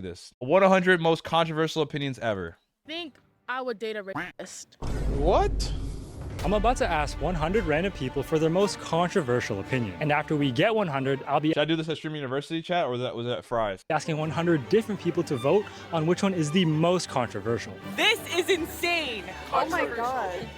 This 100 most controversial opinions ever. I think I would date a rapist. What? I'm about to ask 100 random people for their most controversial opinion. And after we get 100, I'll be Should I do this at Stream University chat or was that Fry's? asking 100 different people to vote on which one is the most controversial. This is insane. Oh my god.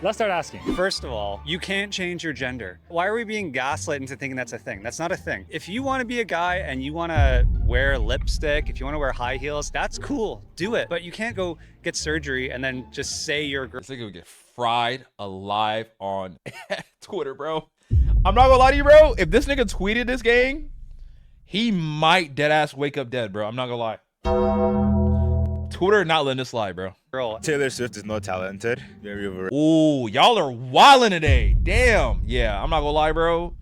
Let's start asking. First of all, you can't change your gender. Why are we being gaslit into thinking that's a thing? That's not a thing. If you want to be a guy and you want to wear lipstick, if you want to wear high heels, that's cool. Do it. But you can't go get surgery and then just say you're a girl. This nigga would get fried alive on Twitter, bro. I'm not gonna lie to you, bro. If this nigga tweeted this gang, he might dead ass wake up dead, bro. I'm not gonna lie. Twitter not letting this slide, bro. Taylor Swift is not talented. Very overrated. Ooh, y'all are wildin' today. Damn. Yeah, I'm not gonna lie, bro.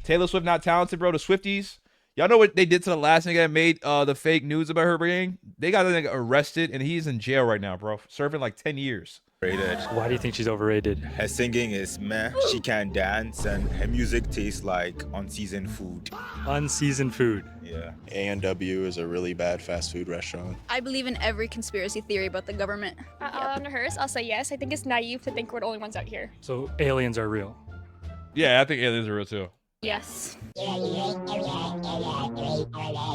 Taylor Swift not talented, bro. The Swifties. Y'all know what they did to the last nigga that made the fake news about her gang? They got the nigga arrested and he's in jail right now, bro. Serving like 10 years. Why do you think she's overrated? Her singing is meh. She can't dance, and her music tastes like unseasoned food. Unseasoned food. Yeah. A&W is a really bad fast food restaurant. I believe in every conspiracy theory about the government. On hers, I'll say yes. I think it's naive to think we're the only ones out here. So aliens are real. Yeah, I think aliens are real too. Yes. I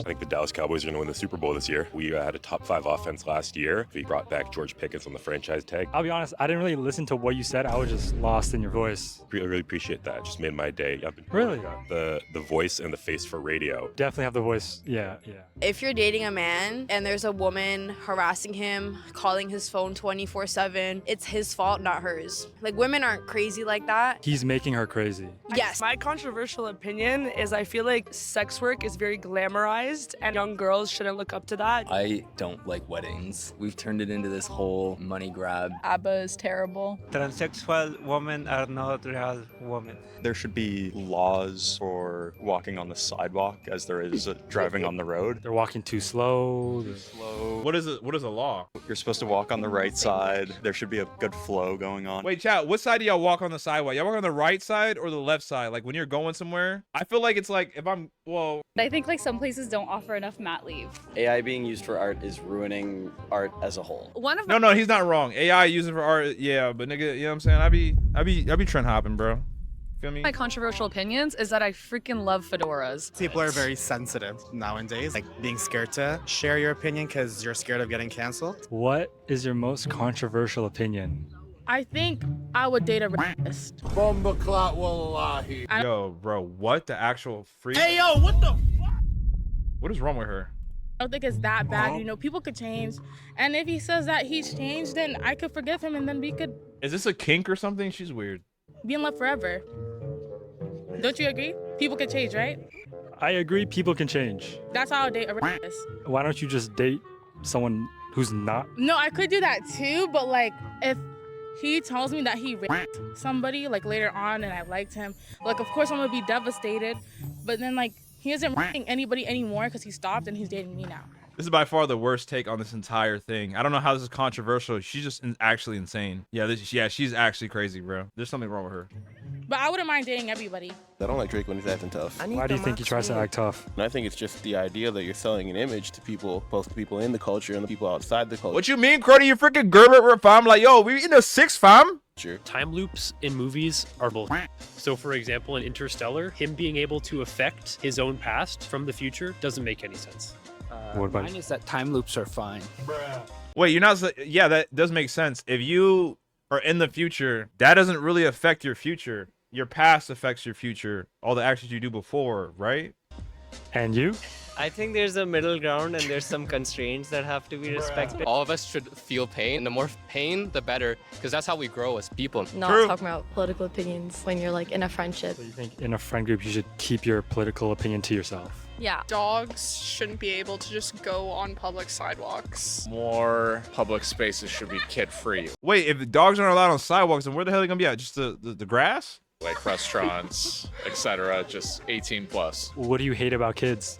think the Dallas Cowboys are going to win the Super Bowl this year. We had a top 5 offense last year. We brought back George Pickens on the franchise tag. I'll be honest, I didn't really listen to what you said. I was just lost in your voice. Really appreciate that. Just made my day. I've been Really? the voice and the face for radio. Definitely have the voice. Yeah. If you're dating a man and there's a woman harassing him, calling his phone 24/7, it's his fault, not hers. Like, women aren't crazy like that. He's making her crazy. Yes. My controversial opinion is I feel like sex work is very glamorized and young girls shouldn't look up to that. I don't like weddings. We've turned it into this whole money grab. ABBA is terrible. Transsexual women are not real women. There should be laws for walking on the sidewalk as there is driving on the road. They're walking too slow. What is it? What is a law? You're supposed to walk on the right side. There should be a good flow going on. Wait, chat, what side do y'all walk on the sidewalk? Y'all walk on the right side or the left side? Like when you're going somewhere? I feel like it's like if I'm, well. I think like some places don't offer enough mat leave. AI being used for art is ruining art as a whole. No, he's not wrong. AI using for art, yeah, but nigga, you know what I'm saying? I be trend hopping, bro. Feel me? My controversial opinions is that I freaking love fedoras. People are very sensitive nowadays, like being scared to share your opinion because you're scared of getting canceled. What is your most controversial opinion? I think I would date a rapist. Yo, bro, what the actual freak? Hey, yo, what the? What is wrong with her? I don't think it's that bad. You know, people could change. And if he says that he's changed, then I could forgive him and then we could Is this a kink or something? She's weird. be in love forever. Don't you agree? People can change, right? I agree, people can change. That's how I would date a rapist. Why don't you just date someone who's not? No, I could do that too, but like if he tells me that he raped somebody like later on and I liked him, like of course I'm gonna be devastated. But then like he isn't raping anybody anymore because he stopped and he's dating me now. This is by far the worst take on this entire thing. I don't know how this is controversial. She's just actually insane. Yeah, she's actually crazy, bro. There's something wrong with her. But I wouldn't mind dating everybody. I don't like Drake when he's acting tough. Why do you think he tries to act tough? And I think it's just the idea that you're selling an image to people, both the people in the culture and the people outside the culture. What you mean, Crody? You freaking Gerbert fam? Like, yo, we in the 6th fam? Time loops in movies are bull. So for example, in Interstellar, him being able to affect his own past from the future doesn't make any sense. What about Mine is that time loops are fine. Wait, you're not. Yeah, that does make sense. If you are in the future, that doesn't really affect your future. Your past affects your future. All the actions you do before, right? And you? I think there's a middle ground and there's some constraints that have to be respected. All of us should feel pain. The more pain, the better, because that's how we grow as people. Not True. talking about political opinions when you're like in a friendship. So you think in a friend group you should keep your political opinion to yourself? Yeah. Dogs shouldn't be able to just go on public sidewalks. More public spaces should be kid-free. Wait, if the dogs aren't allowed on sidewalks, then where the hell are they gonna be at? Just the grass? like restaurants, etc. Just 18 plus. What do you hate about kids?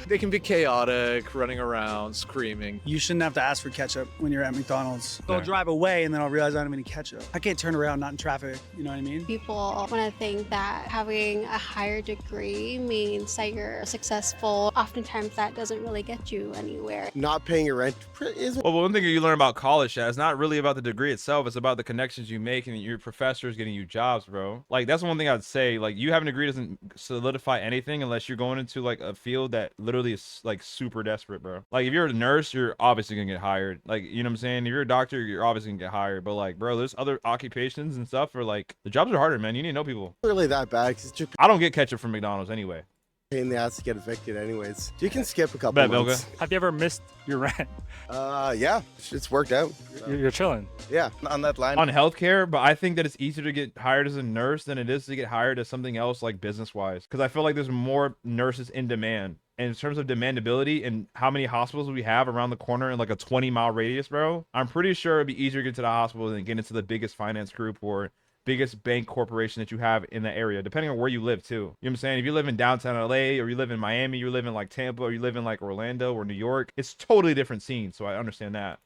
They can be chaotic, running around, screaming. You shouldn't have to ask for ketchup when you're at McDonald's. I'll Yeah. drive away and then I'll realize I don't have any ketchup. I can't turn around not in traffic. You know what I mean? People want to think that having a higher degree means that you're successful. Oftentimes that doesn't really get you anywhere. Not paying your rent is Well, one thing you learn about college, Shad, it's not really about the degree itself. It's about the connections you make and your professors getting you jobs, bro. Like, that's one thing I'd say. Like, you having a degree doesn't solidify anything unless you're going into, like, a field that literally is, like, super desperate, bro. Like, if you're a nurse, you're obviously gonna get hired. Like, you know what I'm saying? If you're a doctor, you're obviously gonna get hired. But, like, bro, there's other occupations and stuff where, like, the jobs are harder, man. You need to know people. really that bad because it's just I don't get ketchup from McDonald's anyway. a pain in the ass to get evicted anyways. You can skip a couple Bet, months. Have you ever missed your rent? Yeah, it's worked out. You're chilling. Yeah, on that line. On healthcare, but I think that it's easier to get hired as a nurse than it is to get hired as something else, like business wise, because I feel like there's more nurses in demand. And in terms of demandability and how many hospitals we have around the corner in like a 20-mile radius, bro, I'm pretty sure it'd be easier to get to the hospital than get into the biggest finance group or biggest bank corporation that you have in the area, depending on where you live too. You know what I'm saying? If you live in downtown LA or you live in Miami, you live in like Tampa, or you live in like Orlando or New York, it's totally different scene. So I understand that.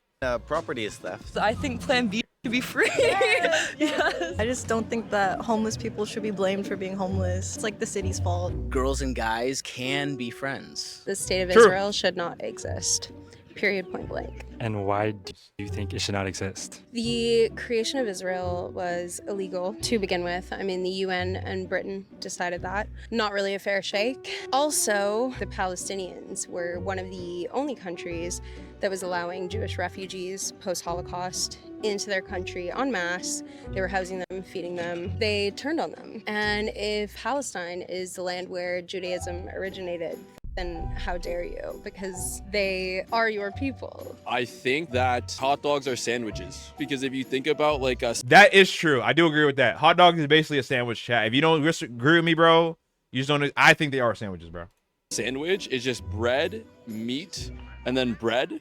Property is theft. I think Plan B should be free. Yes. I just don't think that homeless people should be blamed for being homeless. It's like the city's fault. Girls and guys can be friends. The state of True. Israel should not exist. Period, point blank. And why do you think it should not exist? The creation of Israel was illegal to begin with. I mean, the UN and Britain decided that. Not really a fair shake. Also, the Palestinians were one of the only countries that was allowing Jewish refugees post-Holocaust into their country en masse. They were housing them, feeding them. They turned on them. And if Palestine is the land where Judaism originated, then how dare you? Because they are your people. I think that hot dogs are sandwiches because if you think about like a That is true. I do agree with that. Hot dog is basically a sandwich, chat. If you don't agree with me, bro, you just don't. I think they are sandwiches, bro. sandwich, is just bread, meat, and then bread,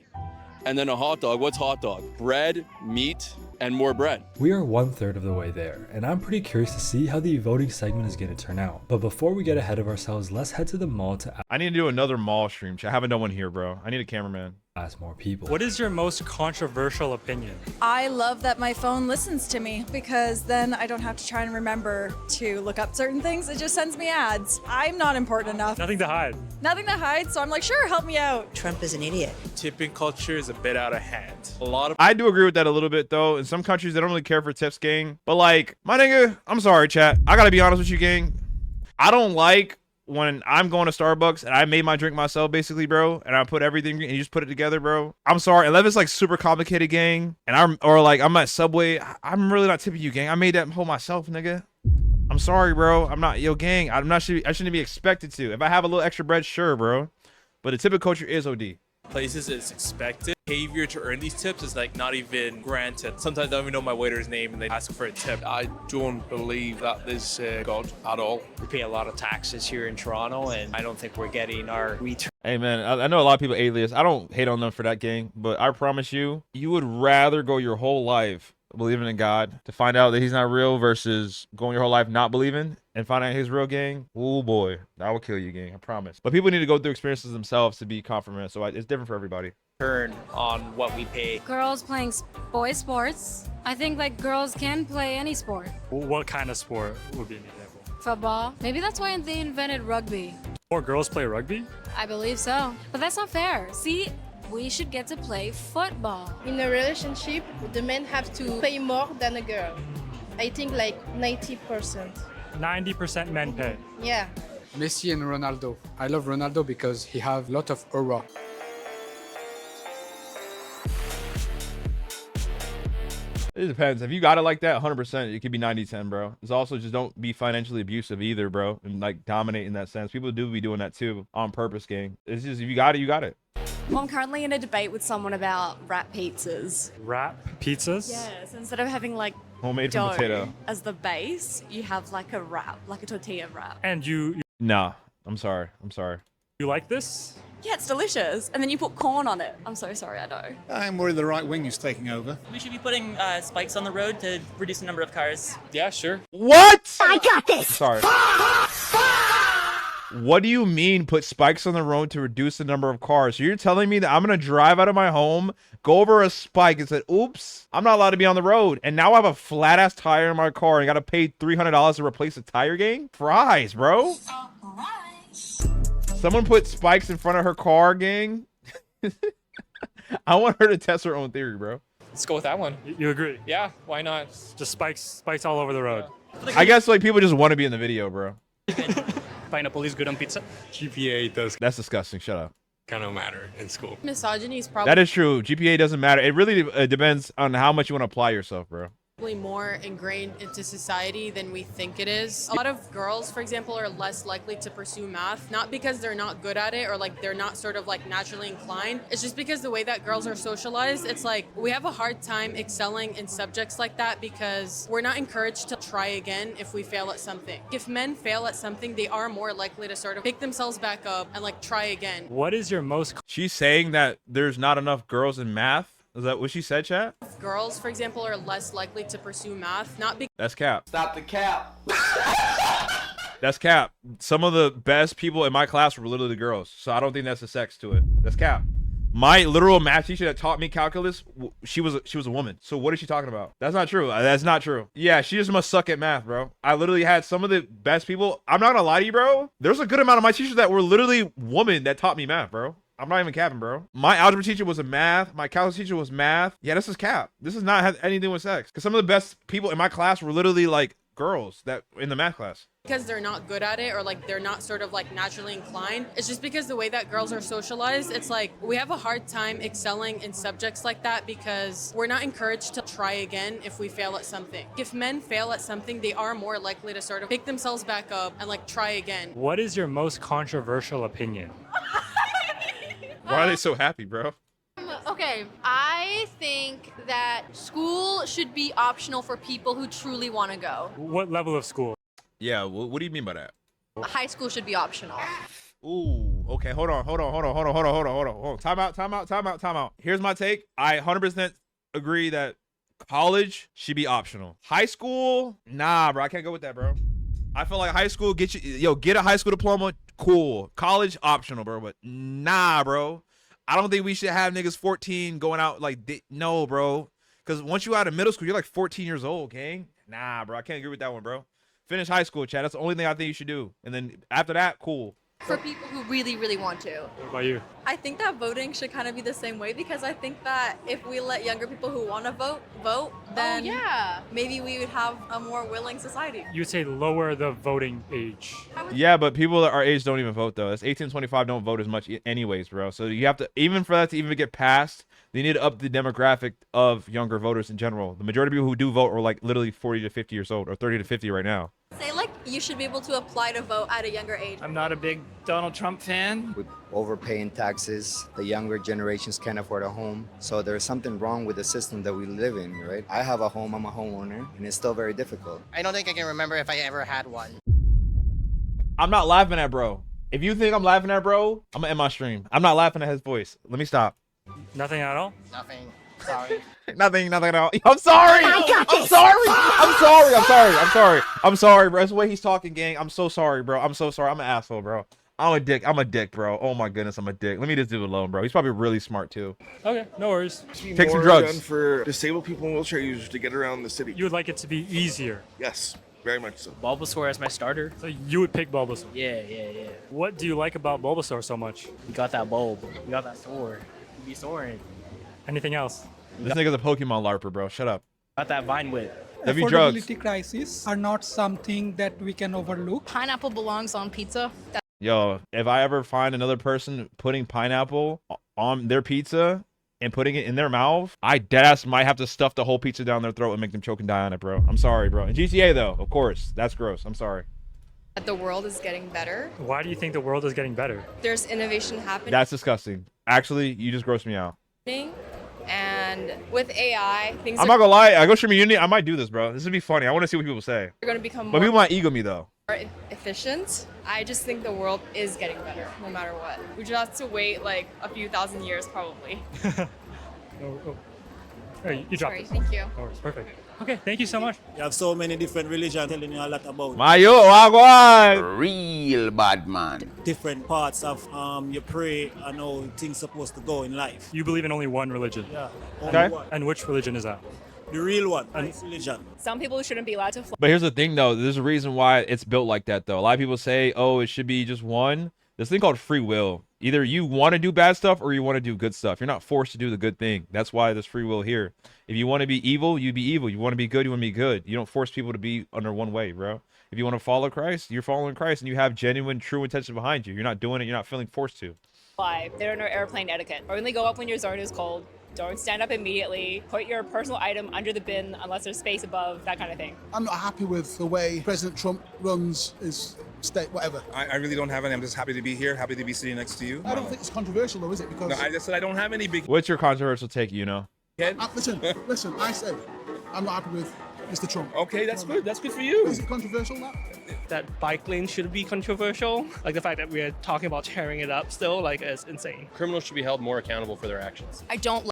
and then a hot dog. What's hot dog? Bread, meat, and more bread. We are 1/3 of the way there, and I'm pretty curious to see how the voting segment is going to turn out. But before we get ahead of ourselves, let's head to the mall to I need to do another mall stream. I haven't done one here, bro. I need a cameraman. ask more people. What is your most controversial opinion? I love that my phone listens to me because then I don't have to try and remember to look up certain things. It just sends me ads. I'm not important enough. Nothing to hide. Nothing to hide, so I'm like, sure, help me out. Trump is an idiot. Tipping culture is a bit out of hand. A lot of I do agree with that a little bit, though. In some countries, they don't really care for tips, gang. But, like, my nigga, I'm sorry, chat. I gotta be honest with you, gang. I don't like when I'm going to Starbucks and I made my drink myself, basically, bro, and I put everything and you just put it together, bro. I'm sorry, unless it's like super complicated, gang, and I'm at Subway, I'm really not tipping you, gang. I made that whole myself, nigga. I'm sorry, bro. I'm not, yo, gang. I shouldn't be expected to. If I have a little extra bread, sure, bro. But the tip of culture is OD. places it's expected. Behavior to earn these tips is like not even granted. Sometimes I don't even know my waiter's name and they ask for a tip. I don't believe that there's God at all. We pay a lot of taxes here in Toronto, and I don't think we're getting our return. Hey, man, I know a lot of people alias. I don't hate on them for that, gang, but I promise you, you would rather go your whole life believing in God to find out that he's not real versus going your whole life not believing and find out he's real, gang. Oh boy, that will kill you, gang. I promise. But people need to go through experiences themselves to be confident. So it's different for everybody. Turn on what we pay. Girls playing boy sports. I think like girls can play any sport. What kind of sport would be an example? Football. Maybe that's why they invented rugby. More girls play rugby? I believe so. But that's not fair. See, we should get to play football. In a relationship, the men have to pay more than a girl. I think like 90%. 90% men pay. Yeah. Messi and Ronaldo. I love Ronaldo because he have a lot of aura. It depends. If you got it like that, 100%, it could be 90-10, bro. It's also just don't be financially abusive either, bro, and like dominate in that sense. People do be doing that too on purpose, gang. It's just if you got it, you got it. Well, I'm currently in a debate with someone about wrap pizzas. Wrap pizzas? Yes, instead of having like Homemade from dough potato. as the base, you have like a wrap, like a tortilla wrap. And you Nah, I'm sorry. I'm sorry. You like this? Yeah, it's delicious. And then you put corn on it. I'm so sorry, I know. I'm worried the right wing is taking over. We should be putting spikes on the road to reduce the number of cars. Yeah, sure. What? I got this. Sorry. What do you mean put spikes on the road to reduce the number of cars? So you're telling me that I'm going to drive out of my home, go over a spike and say, oops, I'm not allowed to be on the road. And now I have a flat ass tire in my car and got to pay $300 to replace the tire, gang? Fries, bro. Someone put spikes in front of her car, gang. I want her to test her own theory, bro. Let's go with that one. You agree? Yeah, why not? Just spikes all over the road. I guess like people just want to be in the video, bro. Pineapple is good on pizza. GPA does That's disgusting. Shut up. kind of matter in school. Misogyny is probably That is true. GPA doesn't matter. It really depends on how much you want to apply yourself, bro. more ingrained into society than we think it is. A lot of girls, for example, are less likely to pursue math, not because they're not good at it or like they're not sort of like naturally inclined. It's just because the way that girls are socialized, it's like we have a hard time excelling in subjects like that because we're not encouraged to try again if we fail at something. If men fail at something, they are more likely to sort of pick themselves back up and like try again. What is your most... She's saying that there's not enough girls in math? Is that what she said, chat? Girls, for example, are less likely to pursue math, not because... That's cap. Stop the cap. That's cap. Some of the best people in my class were literally girls, so I don't think that's a sex to it. That's cap. My literal math teacher that taught me calculus, she was a woman. So what is she talking about? That's not true. That's not true. Yeah, she just must suck at math, bro. I literally had some of the best people. I'm not gonna lie to you, bro. There's a good amount of my teachers that were literally women that taught me math, bro. I'm not even capping, bro. My algebra teacher was a math. My calculus teacher was math. Yeah, this is cap. This does not have anything with sex. Because some of the best people in my class were literally like girls that in the math class. Because they're not good at it or like they're not sort of like naturally inclined. It's just because the way that girls are socialized, it's like we have a hard time excelling in subjects like that because we're not encouraged to try again if we fail at something. If men fail at something, they are more likely to sort of pick themselves back up and like try again. What is your most controversial opinion? Why are they so happy, bro? Okay, I think that school should be optional for people who truly want to go. What level of school? Yeah, what do you mean by that? High school should be optional. Ooh, okay, hold on. Time out. Here's my take. I 100% agree that college should be optional. High school, nah, bro, I can't go with that, bro. I feel like high school, get a high school diploma, cool. College, optional, bro, but nah, bro. I don't think we should have niggas 14 going out like, no, bro. Because once you out of middle school, you're like 14 years old, gang. Nah, bro, I can't agree with that one, bro. Finish high school, Chad. That's the only thing I think you should do. And then after that, cool. For people who really, really want to. What about you? I think that voting should kind of be the same way because I think that if we let younger people who want to vote, then maybe we would have a more willing society. You would say lower the voting age. Yeah, but people our age don't even vote, though. That's 18 to 25 don't vote as much anyways, bro. So you have to, even for that to even get passed, they need to up the demographic of younger voters in general. The majority of people who do vote are like literally 40 to 50 years old or 30 to 50 right now. Say like you should be able to apply to vote at a younger age. I'm not a big Donald Trump fan. With overpaying taxes, the younger generations can't afford a home. So there's something wrong with the system that we live in, right? I have a home, I'm a homeowner, and it's still very difficult. I don't think I can remember if I ever had one. I'm not laughing at bro. If you think I'm laughing at bro, I'm gonna end my stream. I'm not laughing at his voice. Let me stop. Nothing at all? Nothing. Sorry. Nothing at all. I'm sorry. I'm sorry, bro. That's the way he's talking, gang. I'm so sorry, bro. I'm so sorry. I'm an asshole, bro. I'm a dick, bro. Oh my goodness, I'm a dick. Let me just do it alone, bro. He's probably really smart too. Okay, no worries. Take some drugs. Done for disabled people and wheelchair users to get around the city. You would like it to be easier? Yes, very much so. Bulbasaur as my starter. So you would pick Bulbasaur? Yeah. What do you like about Bulbasaur so much? We got that bulb. We got that sword. We be soaring. Anything else? This nigga's a Pokemon LARPer, bro. Shut up. Got that vine whip. Heavy drugs. Affordability crises are not something that we can overlook. Pineapple belongs on pizza. Yo, if I ever find another person putting pineapple on their pizza and putting it in their mouth, I deadass might have to stuff the whole pizza down their throat and make them choke and die on it, bro. I'm sorry, bro. In GTA, though, of course. That's gross. I'm sorry. The world is getting better. Why do you think the world is getting better? There's innovation happening. That's disgusting. Actually, you just grossed me out. And with AI, things I'm not gonna lie. I go stream a Unity. I might do this, bro. This would be funny. I want to see what people say. are going to become But more people might ego me, though. efficient. I just think the world is getting better no matter what. We just have to wait like a few thousand years probably. Hey, you dropped Sorry, it. thank you. No worries. Perfect. Okay, thank you so much. You have so many different religions telling you a lot about Mayo, wagwan. real bad man. Different parts of you pray and how things supposed to go in life. You believe in only one religion. Yeah. Okay. One. And which religion is that? The real one. Nice religion. Some people shouldn't be allowed to fly. But here's the thing, though. There's a reason why it's built like that, though. A lot of people say, oh, it should be just one. This thing called free will. Either you want to do bad stuff or you want to do good stuff. You're not forced to do the good thing. That's why there's free will here. If you want to be evil, you be evil. You want to be good, you want to be good. You don't force people to be under one way, bro. If you want to follow Christ, you're following Christ and you have genuine, true intention behind you. You're not doing it. You're not feeling forced to. They don't know airplane etiquette. Only go up when your zone is cold. Don't stand up immediately. Put your personal item under the bin unless there's space above, that kind of thing. I'm not happy with the way President Trump runs his state, whatever. I really don't have any. I'm just happy to be here, happy to be sitting next to you. I don't think it's controversial though, is it? Because No, I just said I don't have any big. What's your controversial take, you know? listen, I said I'm not happy with Mr. Trump. Okay, that's good. That's good for you. Is it controversial now? That bike lane should be controversial. Like the fact that we're talking about tearing it up still, like, is insane. Criminals should be held more accountable for their actions. I don't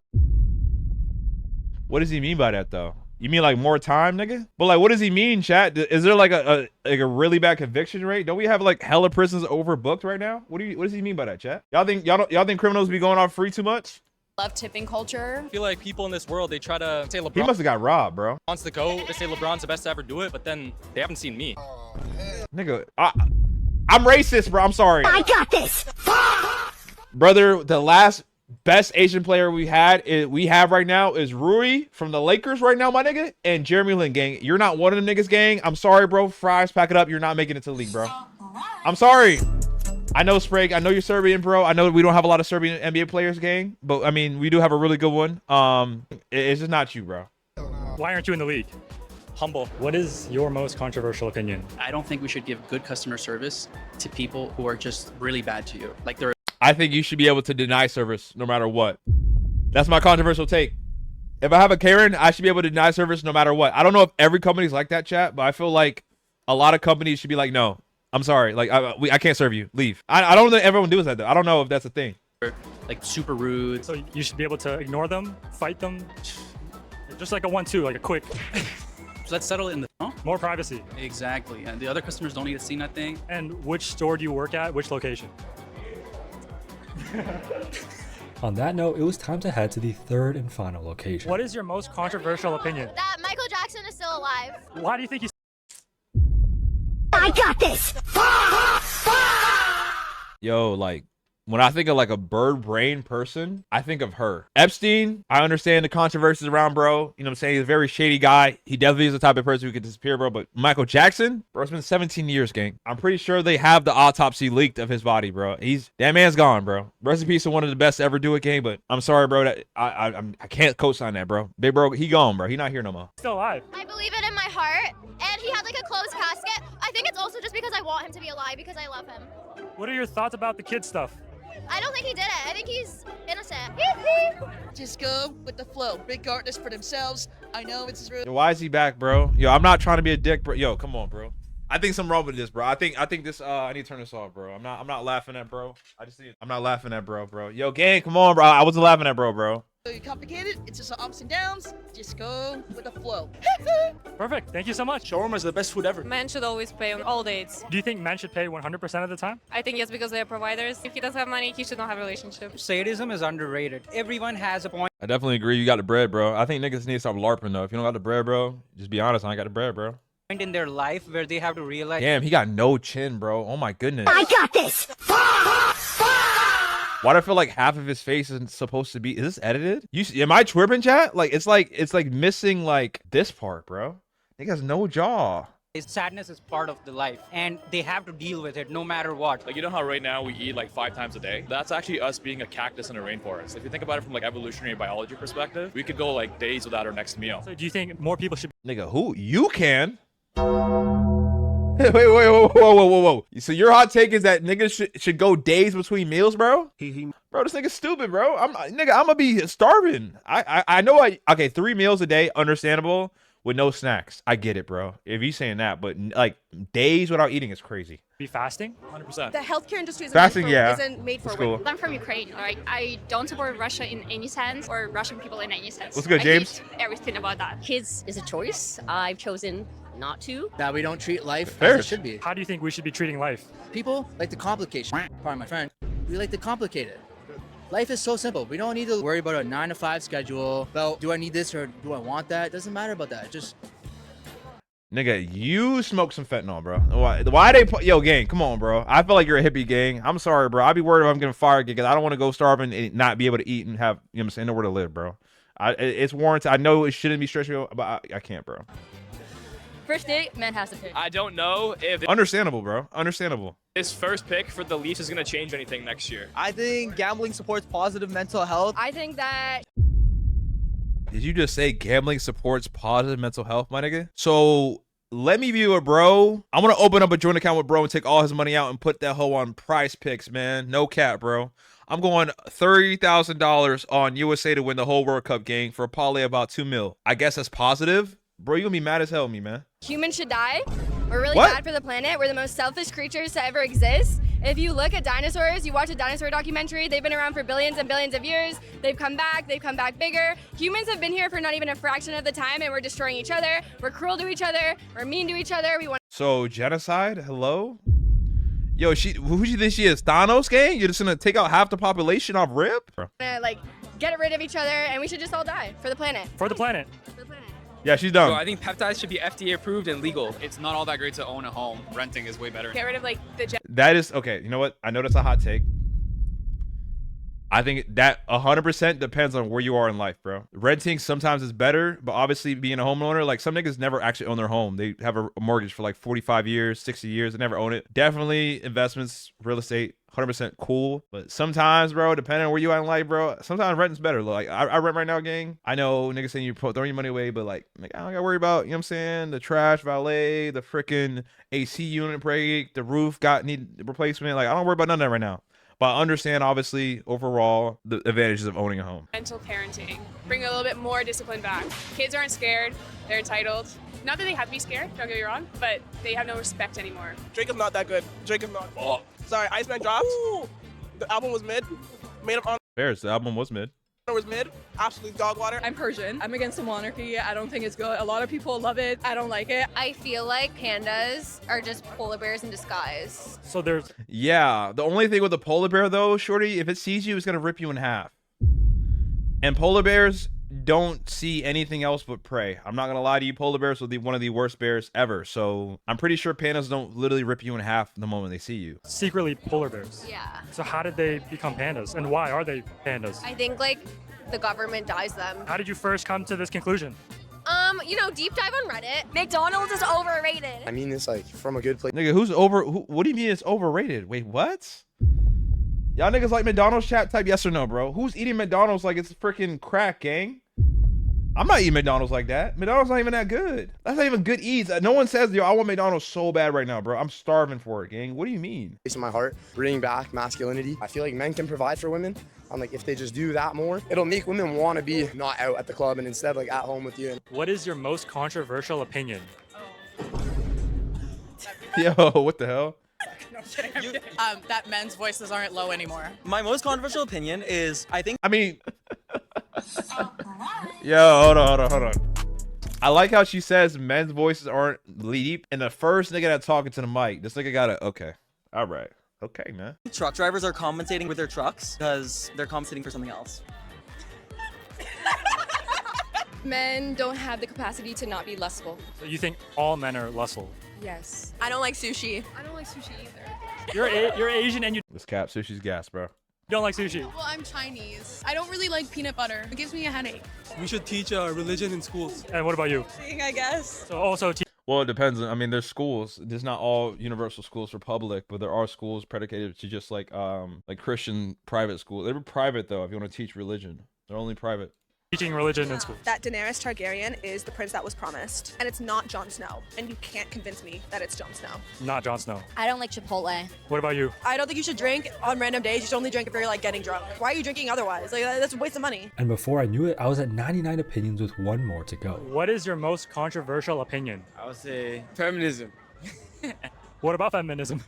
What does he mean by that, though? You mean like more time, nigga? But like, what does he mean, chat? Is there like a really bad conviction rate? Don't we have like hella prisons overbooked right now? What does he mean by that, chat? Y'all think criminals be going off free too much? love tipping culture. I feel like people in this world, they try to say LeBron He must have got robbed, bro. wants to go. They say LeBron's the best to ever do it, but then they haven't seen me. Nigga, I'm racist, bro. I'm sorry. I got this. Brother, the last best Asian player we have right now is Rui from the Lakers right now, my nigga, and Jeremy Lin, gang. You're not one of them niggas, gang. I'm sorry, bro. Fries, pack it up. You're not making it to the league, bro. I'm sorry. I know, Sprague. I know you're Serbian, bro. I know we don't have a lot of Serbian NBA players, gang, but I mean, we do have a really good one. It's just not you, bro. Why aren't you in the league? Humble. What is your most controversial opinion? I don't think we should give good customer service to people who are just really bad to you. Like they're I think you should be able to deny service no matter what. That's my controversial take. If I have a Karen, I should be able to deny service no matter what. I don't know if every company's like that, chat, but I feel like a lot of companies should be like, no, I'm sorry. Like, I can't serve you. Leave. I don't think everyone does that, though. I don't know if that's a thing. like super rude. So you should be able to ignore them, fight them, just like a 1-2, like a quick. So let's settle it in the More privacy. Exactly. And the other customers don't need to see nothing. And which store do you work at? Which location? On that note, it was time to head to the third and final location. What is your most controversial opinion? That Michael Jackson is still alive. Why do you think he's... I got this. Yo, like, when I think of like a bird brain person, I think of her. Epstein, I understand the controversies around, bro. You know what I'm saying? He's a very shady guy. He definitely is the type of person who could disappear, bro. But Michael Jackson, bro, it's been 17 years, gang. I'm pretty sure they have the autopsy leaked of his body, bro. That man's gone, bro. Rest in peace to one of the best to ever do it, gang. But I'm sorry, bro. That I can't co-sign that, bro. Big bro, he gone, bro. He not here no more. Still alive. I believe it in my heart. And he had like a closed casket. I think it's also just because I want him to be alive because I love him. What are your thoughts about the kid stuff? I don't think he did it. I think he's innocent. Just go with the flow. Regardless for themselves. I know it's rude. Yo, why is he back, bro? Yo, I'm not trying to be a dick, bro. Yo, come on, bro. I think something wrong with this, bro. I think this I need to turn this off, bro. I'm not laughing at bro. I'm not laughing at bro. Yo, gang, come on, bro. I wasn't laughing at bro. Complicated. It's just ups and downs. Just go with the flow. Perfect. Thank you so much. Shawarma is the best food ever. Men should always pay on all dates. Do you think men should pay 100% of the time? I think yes, because they're providers. If he doesn't have money, he should not have a relationship. Sadism is underrated. Everyone has a point. I definitely agree. You got the bread, bro. I think niggas need to stop LARPing, though. If you don't got the bread, bro, just be honest. I ain't got the bread, bro. In their life where they have to realize. Damn, he got no chin, bro. Oh my goodness. I got this. Why do I feel like half of his face isn't supposed to be? Is this edited? Am I twerping, chat? Like it's like missing like this part, bro. Nigga has no jaw. Sadness is part of the life, and they have to deal with it no matter what. Like, you know how right now we eat like 5 times a day? That's actually us being a cactus in a rainforest. If you think about it from like evolutionary biology perspective, we could go like days without our next meal. So do you think more people should... Nigga, who? You can? Whoa. So your hot take is that niggas should go days between meals, bro? Bro, this nigga's stupid, bro. I'm gonna be starving. I know okay, 3 meals a day, understandable. with no snacks. I get it, bro. If you saying that, but like days without eating is crazy. Be fasting? 100%. The healthcare industry Fasting, yeah. isn't made for That's cool. women. I'm from Ukraine, right? I don't support Russia in any sense or Russian people in any sense. What's good, I James? hate everything about that. Kids is a choice. I've chosen not to. That we don't treat life Fair. as it should be. How do you think we should be treating life? People like the complication. Pardon my friend. We like to complicate it. Life is so simple. We don't need to worry about a 9-to-5 schedule. About do I need this or do I want that? It doesn't matter about that. Just Nigga, you smoke some fentanyl, bro. Why they put yo gang? Come on, bro. I feel like you're a hippie gang. I'm sorry, bro. I'd be worried if I'm getting fired because I don't want to go starving and not be able to eat and have, you know what I'm saying, nowhere to live, bro. It's warranted. I know it shouldn't be stressful, but I can't, bro. First date, man has to pick. I don't know if Understandable, bro. Understandable. this first pick for the Leafs is going to change anything next year. I think gambling supports positive mental health. I think that Did you just say gambling supports positive mental health, my nigga? So let me view it, bro. I'm gonna open up a joint account with bro and take all his money out and put that hoe on Price Picks, man. No cap, bro. I'm going $30,000 on USA to win the whole World Cup game for a parlay about 2 mil. I guess that's positive. Bro, you gonna be mad as hell at me, man. humans should die. We're really What? bad for the planet. We're the most selfish creatures to ever exist. If you look at dinosaurs, you watch a dinosaur documentary, they've been around for billions and billions of years. They've come back bigger. Humans have been here for not even a fraction of the time, and we're destroying each other. We're cruel to each other. We're mean to each other. We want So genocide? Hello? Yo, who she think she is? Thanos, gang? You're just gonna take out half the population off rip? Bro. to like get rid of each other, and we should just all die for the planet. For the planet. Yeah, she's dumb. So I think peptides should be FDA approved and legal. It's not all that great to own a home. Renting is way better. Get rid of like the That is okay. You know what? I know that's a hot take. I think that 100% depends on where you are in life, bro. Renting sometimes is better, but obviously being a homeowner, like some niggas never actually own their home. They have a mortgage for like 45 years, 60 years. They never own it. Definitely investments, real estate, 100% cool. But sometimes, bro, depending on where you at in life, bro, sometimes renting's better. Like I rent right now, gang. I know niggas saying you throwing your money away, but like I don't gotta worry about, you know what I'm saying, the trash valet, the freaking AC unit break, the roof need replacement. Like I don't worry about none of that right now. But I understand, obviously, overall, the advantages of owning a home. mental parenting. Bring a little bit more discipline back. Kids aren't scared. They're entitled. Not that they have to be scared, don't get me wrong, but they have no respect anymore. Drake is not that good. Drake is not. Oh. Sorry, Iceman dropped. The album was mid. Made up on Bears, the album was mid. was mid. Absolute dog water. I'm Persian. I'm against the monarchy. I don't think it's good. A lot of people love it. I don't like it. I feel like pandas are just polar bears in disguise. So there's Yeah, the only thing with the polar bear, though, shorty, if it sees you, it's going to rip you in half. And polar bears don't see anything else but prey. I'm not going to lie to you. Polar bears will be one of the worst bears ever. So I'm pretty sure pandas don't literally rip you in half the moment they see you. secretly polar bears. Yeah. So how did they become pandas? And why are they pandas? I think like the government dyes them. How did you first come to this conclusion? Deep dive on Reddit. McDonald's is overrated. I mean, it's like from a good place. Nigga, what do you mean it's overrated? Wait, what? Y'all niggas like McDonald's? Chat, type yes or no, bro. Who's eating McDonald's like it's freaking crack, gang? I'm not eating McDonald's like that. McDonald's not even that good. That's not even good eats. No one says, yo, I want McDonald's so bad right now, bro. I'm starving for it, gang. What do you mean? It's in my heart, bringing back masculinity. I feel like men can provide for women. I'm like, if they just do that more, it'll make women want to be not out at the club and instead like at home with you. What is your most controversial opinion? Yo, what the hell? That men's voices aren't low anymore. My most controversial opinion is I mean, yo, hold on. I like how she says men's voices aren't deep. And the first nigga that's talking to the mic, this nigga got okay. All right. Okay, man. truck drivers are compensating with their trucks because they're compensating for something else. Men don't have the capacity to not be lustful. So you think all men are lustful? Yes. I don't like sushi. I don't like sushi either. You're Asian and you This cap, sushi's gas, bro. don't like sushi. Well, I'm Chinese. I don't really like peanut butter. It gives me a headache. We should teach religion in schools. And what about you? Seeing, I guess. So also Well, it depends. I mean, there's schools. There's not all universal schools for public, but there are schools predicated to just like Christian private school. They're private though. If you want to teach religion, they're only private. Teaching religion in school. That Daenerys Targaryen is the prince that was promised, and it's not Jon Snow. And you can't convince me that it's Jon Snow. Not Jon Snow. I don't like Chipotle. What about you? I don't think you should drink on random days. You should only drink if you're like getting drunk. Why are you drinking otherwise? Like that's a waste of money. And before I knew it, I was at 99 opinions with one more to go. What is your most controversial opinion? I would say feminism. What about feminism?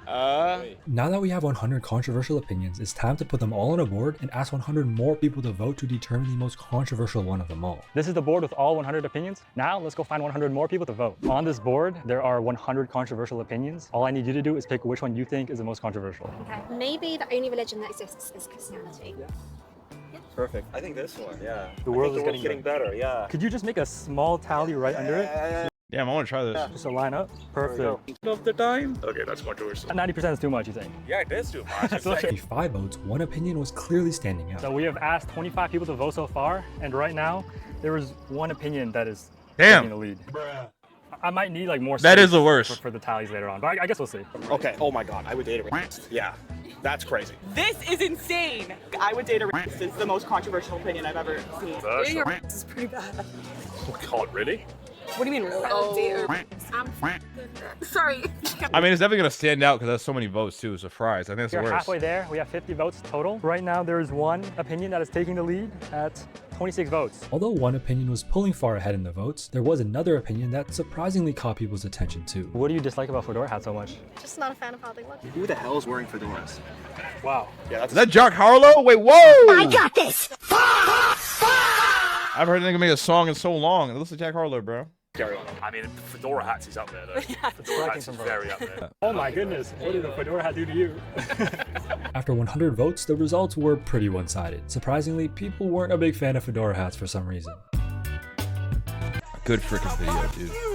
Now that we have 100 controversial opinions, it's time to put them all on a board and ask 100 more people to vote to determine the most controversial one of them all. This is the board with all 100 opinions. Now let's go find 100 more people to vote. On this board, there are 100 controversial opinions. All I need you to do is pick which one you think is the most controversial. Okay. Maybe the only religion that exists is Christianity. Perfect. I think this one, yeah. The world is getting better, yeah. Could you just make a small tally right under it? Damn, I want to try this. Just to line up. Perfect. Of the time. Okay, that's controversial. 90% is too much, you think? Yeah, it is too much. That's okay. With 5 votes, one opinion was clearly standing out. So we have asked 25 people to vote so far, and right now, there is one opinion that is Damn. taking the lead. I might need like more That space is the worst. for the tallies later on, but I guess we'll see. Okay, oh my god, I would date a racist. Yeah, that's crazy. This is insane. I would date a racist. It's the most controversial opinion I've ever seen. Dating a racist is pretty bad. Oh god, really? What do you mean really? Oh. Sorry. I mean, it's definitely gonna stand out because there's so many votes too. Surprise! I think it's the We're worst. halfway there. We have 50 votes total. Right now, there is one opinion that is taking the lead at 26 votes. Although one opinion was pulling far ahead in the votes, there was another opinion that surprisingly caught people's attention too. What do you dislike about fedora hats so much? Just not a fan of how they look. Who the hell is wearing fedoras? Wow. Yeah, that's Is that Jack Harlow? Wait, whoa! I got this. I've heard a nigga make a song in so long. It looks like Jack Harlow, bro. carry on. I mean, fedora hats is up there though. Fedora hats is very up there. Oh my goodness, what did the fedora hat do to you? After 100 votes, the results were pretty one-sided. Surprisingly, people weren't a big fan of fedora hats for some reason. Good freaking video, dude.